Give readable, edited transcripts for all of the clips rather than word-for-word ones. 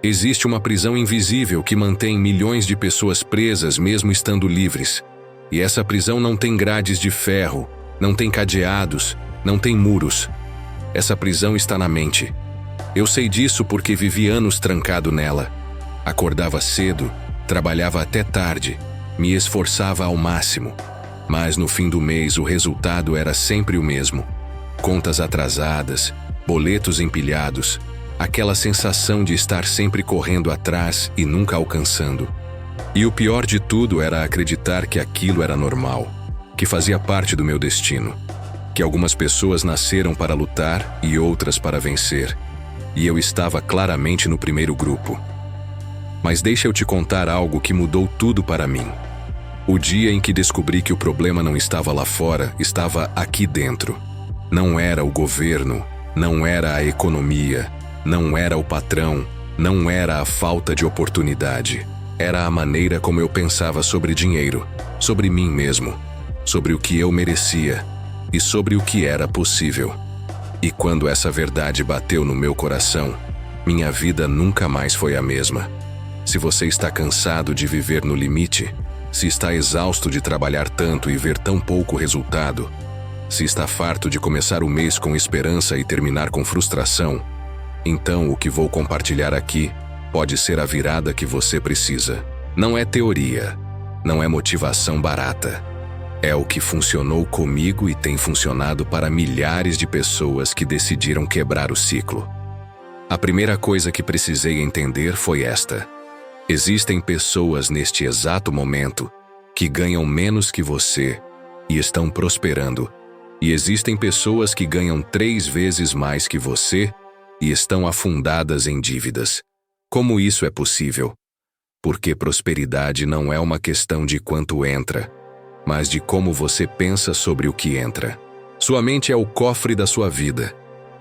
Existe uma prisão invisível que mantém milhões de pessoas presas mesmo estando livres. E essa prisão não tem grades de ferro, não tem cadeados, não tem muros. Essa prisão está na mente. Eu sei disso porque vivi anos trancado nela. Acordava cedo, trabalhava até tarde, me esforçava ao máximo. Mas no fim do mês o resultado era sempre o mesmo. Contas atrasadas, boletos empilhados, aquela sensação de estar sempre correndo atrás e nunca alcançando. E o pior de tudo era acreditar que aquilo era normal, que fazia parte do meu destino, que algumas pessoas nasceram para lutar e outras para vencer, e eu estava claramente no primeiro grupo. Mas deixa eu te contar algo que mudou tudo para mim. O dia em que descobri que o problema não estava lá fora, estava aqui dentro. Não era o governo, não era a economia, não era o patrão, não era a falta de oportunidade. Era a maneira como eu pensava sobre dinheiro, sobre mim mesmo, sobre o que eu merecia e sobre o que era possível. E quando essa verdade bateu no meu coração, minha vida nunca mais foi a mesma. Se você está cansado de viver no limite, se está exausto de trabalhar tanto e ver tão pouco resultado, se está farto de começar o mês com esperança e terminar com frustração, então o que vou compartilhar aqui pode ser a virada que você precisa. Não é teoria, não é motivação barata. É o que funcionou comigo e tem funcionado para milhares de pessoas que decidiram quebrar o ciclo. A primeira coisa que precisei entender foi esta: existem pessoas neste exato momento que ganham menos que você e estão prosperando. E existem pessoas que ganham 3 vezes mais que você e estão afundadas em dívidas. Como isso é possível? Porque prosperidade não é uma questão de quanto entra, mas de como você pensa sobre o que entra. Sua mente é o cofre da sua vida.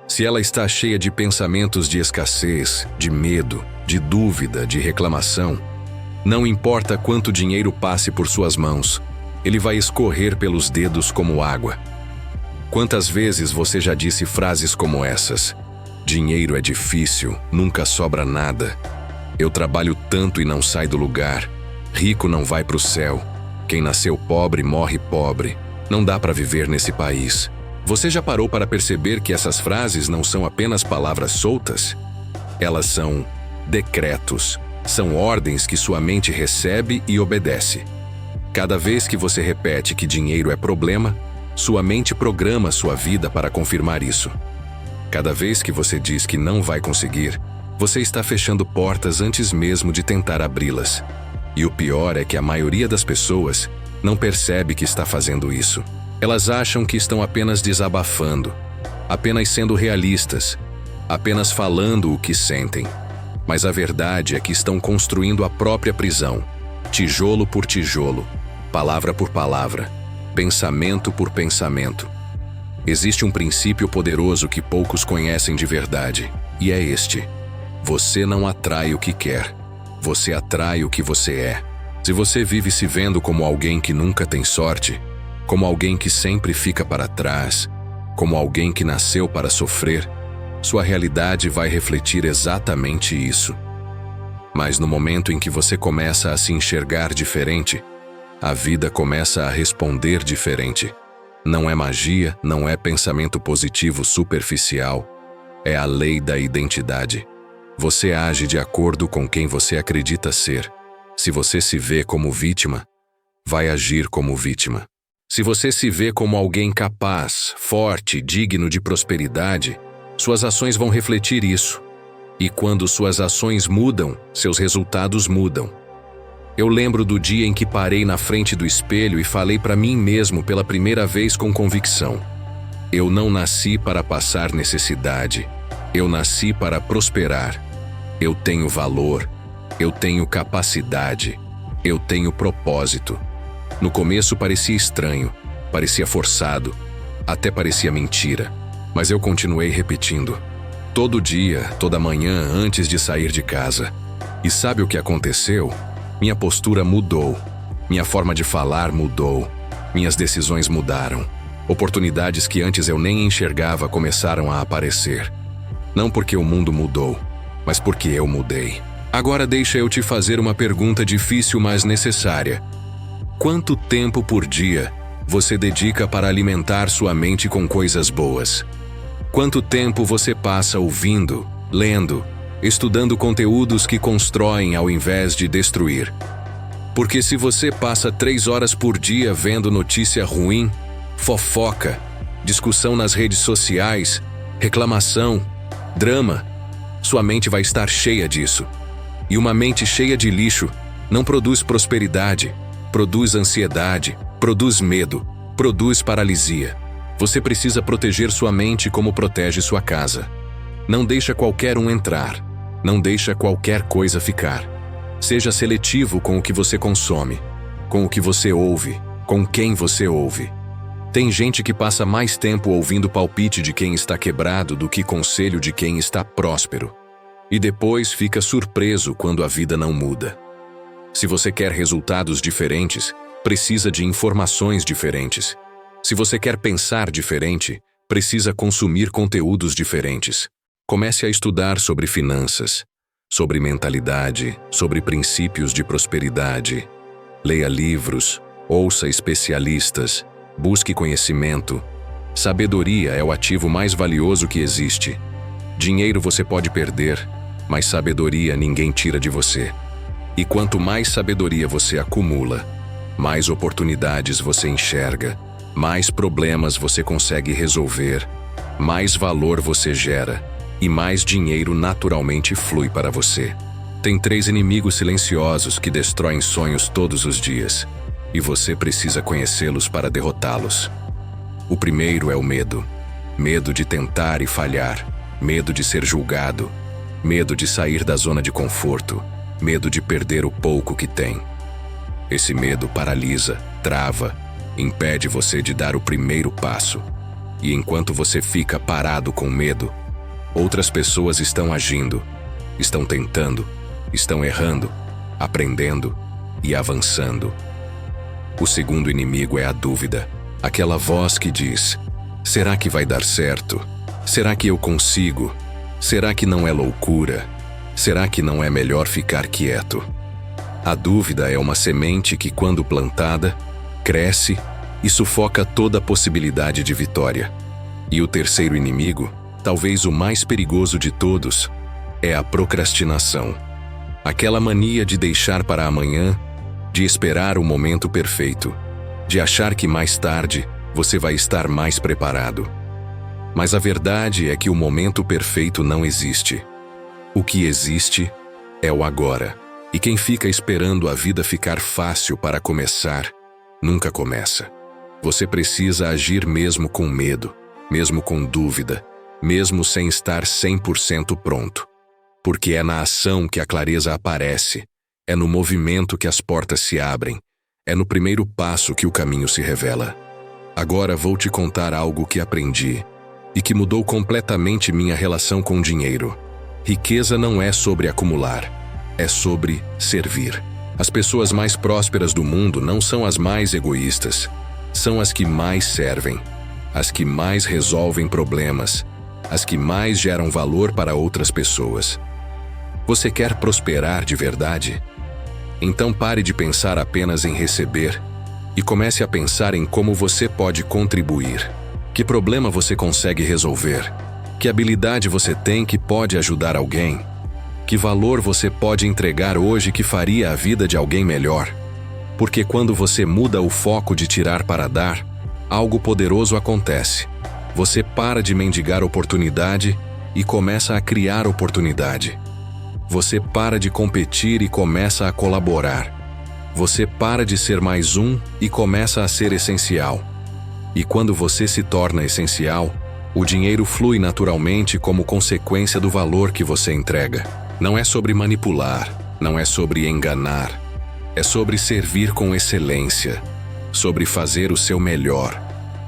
Se ela está cheia de pensamentos de escassez, de medo, de dúvida, de reclamação, não importa quanto dinheiro passe por suas mãos, ele vai escorrer pelos dedos como água. Quantas vezes você já disse frases como essas? Dinheiro é difícil, nunca sobra nada. Eu trabalho tanto e não sai do lugar. Rico não vai para o céu. Quem nasceu pobre morre pobre. Não dá para viver nesse país. Você já parou para perceber que essas frases não são apenas palavras soltas? Elas são decretos. São ordens que sua mente recebe e obedece. Cada vez que você repete que dinheiro é problema, sua mente programa sua vida para confirmar isso. Cada vez que você diz que não vai conseguir, você está fechando portas antes mesmo de tentar abri-las. E o pior é que a maioria das pessoas não percebe que está fazendo isso. Elas acham que estão apenas desabafando, apenas sendo realistas, apenas falando o que sentem. Mas a verdade é que estão construindo a própria prisão, tijolo por tijolo, palavra por palavra, pensamento por pensamento. Existe um princípio poderoso que poucos conhecem de verdade, e é este: você não atrai o que quer, você atrai o que você é. Se você vive se vendo como alguém que nunca tem sorte, como alguém que sempre fica para trás, como alguém que nasceu para sofrer, sua realidade vai refletir exatamente isso. Mas no momento em que você começa a se enxergar diferente, a vida começa a responder diferente. Não é magia, não é pensamento positivo superficial. É a lei da identidade. Você age de acordo com quem você acredita ser. Se você se vê como vítima, vai agir como vítima. Se você se vê como alguém capaz, forte, digno de prosperidade, suas ações vão refletir isso. E quando suas ações mudam, seus resultados mudam. Eu lembro do dia em que parei na frente do espelho e falei para mim mesmo pela primeira vez com convicção: eu não nasci para passar necessidade, eu nasci para prosperar. Eu tenho valor, eu tenho capacidade, eu tenho propósito. No começo parecia estranho, parecia forçado, até parecia mentira, mas eu continuei repetindo. Todo dia, toda manhã antes de sair de casa. E sabe o que aconteceu? Minha postura mudou, minha forma de falar mudou, minhas decisões mudaram. Oportunidades que antes eu nem enxergava começaram a aparecer. Não porque o mundo mudou, mas porque eu mudei. Agora deixa eu te fazer uma pergunta difícil, mas necessária. Quanto tempo por dia você dedica para alimentar sua mente com coisas boas? Quanto tempo você passa ouvindo, lendo, estudando conteúdos que constroem ao invés de destruir? Porque se você passa 3 horas por dia vendo notícia ruim, fofoca, discussão nas redes sociais, reclamação, drama, sua mente vai estar cheia disso. E uma mente cheia de lixo não produz prosperidade, produz ansiedade, produz medo, produz paralisia. Você precisa proteger sua mente como protege sua casa. Não deixa qualquer um entrar, não deixa qualquer coisa ficar. Seja seletivo com o que você consome, com o que você ouve, com quem você ouve. Tem gente que passa mais tempo ouvindo palpite de quem está quebrado do que conselho de quem está próspero. E depois fica surpreso quando a vida não muda. Se você quer resultados diferentes, precisa de informações diferentes. Se você quer pensar diferente, precisa consumir conteúdos diferentes. Comece a estudar sobre finanças, sobre mentalidade, sobre princípios de prosperidade. Leia livros, ouça especialistas, busque conhecimento. Sabedoria é o ativo mais valioso que existe. Dinheiro você pode perder, mas sabedoria ninguém tira de você. E quanto mais sabedoria você acumula, mais oportunidades você enxerga, mais problemas você consegue resolver, mais valor você gera e mais dinheiro naturalmente flui para você. Tem 3 inimigos silenciosos que destroem sonhos todos os dias, e você precisa conhecê-los para derrotá-los. O primeiro é o medo. Medo de tentar e falhar, medo de ser julgado, medo de sair da zona de conforto, medo de perder o pouco que tem. Esse medo paralisa, trava, impede você de dar o primeiro passo. E enquanto você fica parado com medo, outras pessoas estão agindo, estão tentando, estão errando, aprendendo e avançando. O segundo inimigo é a dúvida, aquela voz que diz: será que vai dar certo? Será que eu consigo? Será que não é loucura? Será que não é melhor ficar quieto? A dúvida é uma semente que, quando plantada, cresce e sufoca toda a possibilidade de vitória. E o terceiro inimigo, talvez o mais perigoso de todos, é a procrastinação. Aquela mania de deixar para amanhã, de esperar o momento perfeito, de achar que mais tarde você vai estar mais preparado. Mas a verdade é que o momento perfeito não existe. O que existe é o agora. E quem fica esperando a vida ficar fácil para começar, nunca começa. Você precisa agir mesmo com medo, mesmo com dúvida, mesmo sem estar 100% pronto. Porque é na ação que a clareza aparece, é no movimento que as portas se abrem, é no primeiro passo que o caminho se revela. Agora vou te contar algo que aprendi e que mudou completamente minha relação com o dinheiro. Riqueza não é sobre acumular, é sobre servir. As pessoas mais prósperas do mundo não são as mais egoístas, são as que mais servem, as que mais resolvem problemas, as que mais geram valor para outras pessoas. Você quer prosperar de verdade? Então pare de pensar apenas em receber e comece a pensar em como você pode contribuir. Que problema você consegue resolver? Que habilidade você tem que pode ajudar alguém? Que valor você pode entregar hoje que faria a vida de alguém melhor? Porque quando você muda o foco de tirar para dar, algo poderoso acontece. Você para de mendigar oportunidade e começa a criar oportunidade. Você para de competir e começa a colaborar. Você para de ser mais um e começa a ser essencial. E quando você se torna essencial, o dinheiro flui naturalmente como consequência do valor que você entrega. Não é sobre manipular, não é sobre enganar. É sobre servir com excelência, sobre fazer o seu melhor,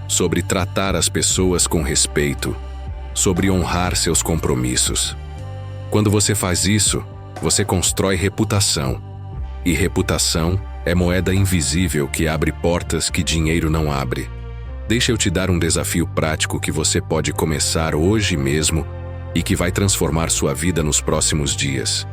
sobre tratar as pessoas com respeito, sobre honrar seus compromissos. Quando você faz isso, você constrói reputação. E reputação é moeda invisível que abre portas que dinheiro não abre. Deixa eu te dar um desafio prático que você pode começar hoje mesmo e que vai transformar sua vida nos próximos dias.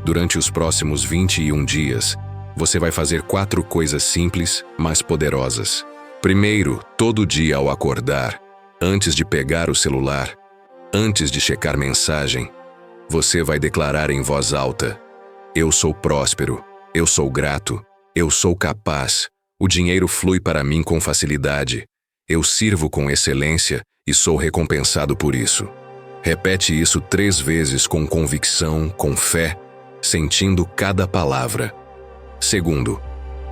Durante os próximos 21 dias, você vai fazer 4 coisas simples, mas poderosas. Primeiro, todo dia ao acordar, antes de pegar o celular, antes de checar mensagem, você vai declarar em voz alta: eu sou próspero, eu sou grato, eu sou capaz, o dinheiro flui para mim com facilidade, eu sirvo com excelência e sou recompensado por isso. Repete isso 3 vezes com convicção, com fé, sentindo cada palavra. Segundo,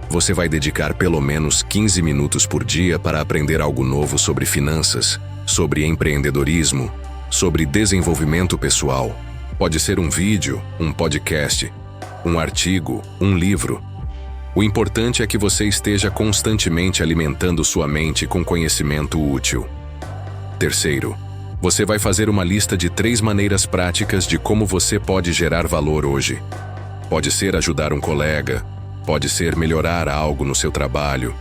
você vai dedicar pelo menos 15 minutos por dia para aprender algo novo sobre finanças, sobre empreendedorismo, sobre desenvolvimento pessoal. Pode ser um vídeo, um podcast, um artigo, um livro. O importante é que você esteja constantemente alimentando sua mente com conhecimento útil. Terceiro, você vai fazer uma lista de 3 maneiras práticas de como você pode gerar valor hoje. Pode ser ajudar um colega, pode ser melhorar algo no seu trabalho,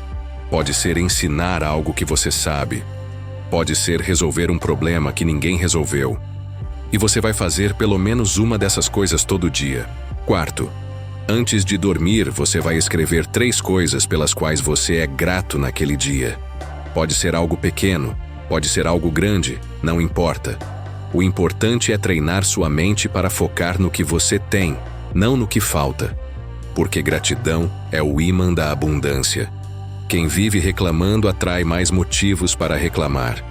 pode ser ensinar algo que você sabe, pode ser resolver um problema que ninguém resolveu. E você vai fazer pelo menos uma dessas coisas todo dia. Quarto, antes de dormir, você vai escrever 3 coisas pelas quais você é grato naquele dia. Pode ser algo pequeno, pode ser algo grande, não importa. O importante é treinar sua mente para focar no que você tem, não no que falta. Porque gratidão é o ímã da abundância. Quem vive reclamando atrai mais motivos para reclamar.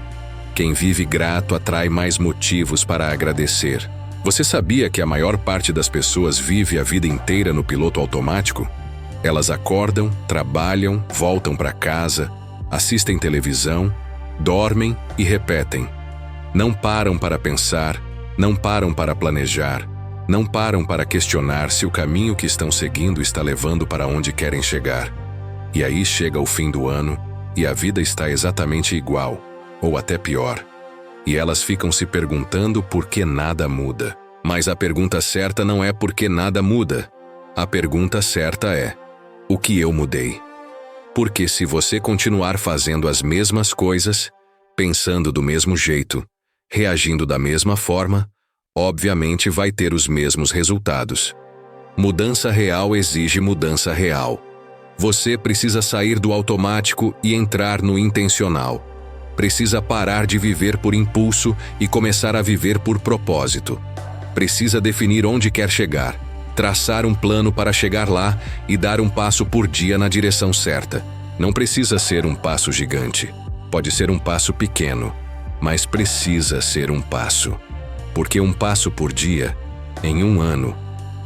Quem vive grato atrai mais motivos para agradecer. Você sabia que a maior parte das pessoas vive a vida inteira no piloto automático? Elas acordam, trabalham, voltam para casa, assistem televisão, dormem e repetem. Não param para pensar, não param para planejar, não param para questionar se o caminho que estão seguindo está levando para onde querem chegar. E aí chega o fim do ano e a vida está exatamente igual, ou até pior. E elas ficam se perguntando por que nada muda. Mas a pergunta certa não é por que nada muda. A pergunta certa é: o que eu mudei? Porque se você continuar fazendo as mesmas coisas, pensando do mesmo jeito, reagindo da mesma forma, obviamente vai ter os mesmos resultados. Mudança real exige mudança real. Você precisa sair do automático e entrar no intencional. Precisa parar de viver por impulso e começar a viver por propósito. Precisa definir onde quer chegar, traçar um plano para chegar lá e dar um passo por dia na direção certa. Não precisa ser um passo gigante. Pode ser um passo pequeno, mas precisa ser um passo. Porque um passo por dia, em um ano,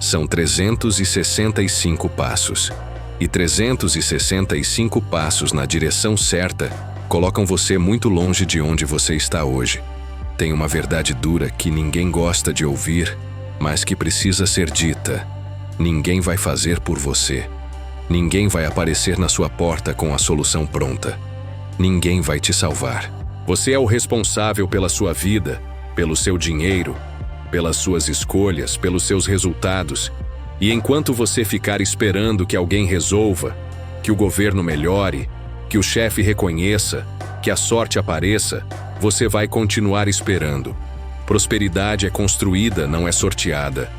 são 365 passos. E 365 passos na direção certa colocam você muito longe de onde você está hoje. Tem uma verdade dura que ninguém gosta de ouvir, mas que precisa ser dita. Ninguém vai fazer por você. Ninguém vai aparecer na sua porta com a solução pronta. Ninguém vai te salvar. Você é o responsável pela sua vida, pelo seu dinheiro, pelas suas escolhas, pelos seus resultados. E enquanto você ficar esperando que alguém resolva, que o governo melhore, que o chefe reconheça, que a sorte apareça, você vai continuar esperando. Prosperidade é construída, não é sorteada.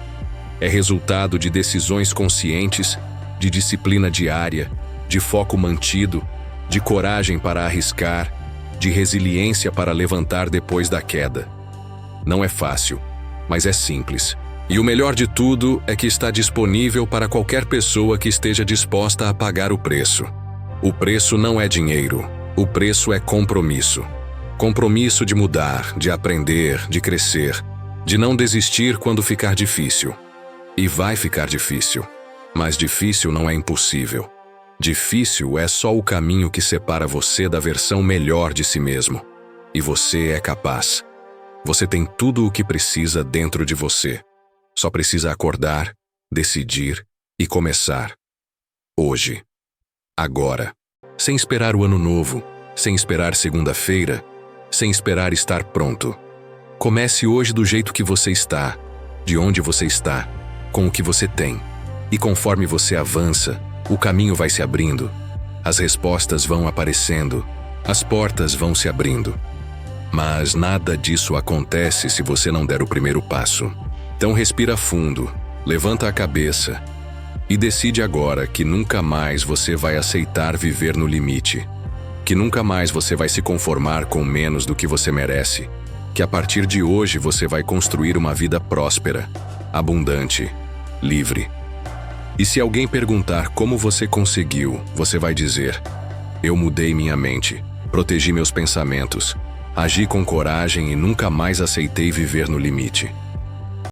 É resultado de decisões conscientes, de disciplina diária, de foco mantido, de coragem para arriscar, de resiliência para levantar depois da queda. Não é fácil, mas é simples. E o melhor de tudo é que está disponível para qualquer pessoa que esteja disposta a pagar o preço. O preço não é dinheiro, o preço é compromisso. Compromisso de mudar, de aprender, de crescer, de não desistir quando ficar difícil. E vai ficar difícil, mas difícil não é impossível. Difícil é só o caminho que separa você da versão melhor de si mesmo. E você é capaz. Você tem tudo o que precisa dentro de você. Só precisa acordar, decidir e começar. Hoje. Agora. Sem esperar o ano novo, sem esperar segunda-feira, sem esperar estar pronto. Comece hoje do jeito que você está, de onde você está, com o que você tem. E conforme você avança, o caminho vai se abrindo. As respostas vão aparecendo, as portas vão se abrindo. Mas nada disso acontece se você não der o primeiro passo. Então respira fundo, Levanta a cabeça e decide agora que nunca mais você vai aceitar viver no limite, que nunca mais você vai se conformar com menos do que você merece, que a partir de hoje você vai construir uma vida próspera, abundante, livre. E se alguém perguntar como você conseguiu, você vai dizer: eu mudei minha mente, protegi meus pensamentos, agi com coragem e nunca mais aceitei viver no limite.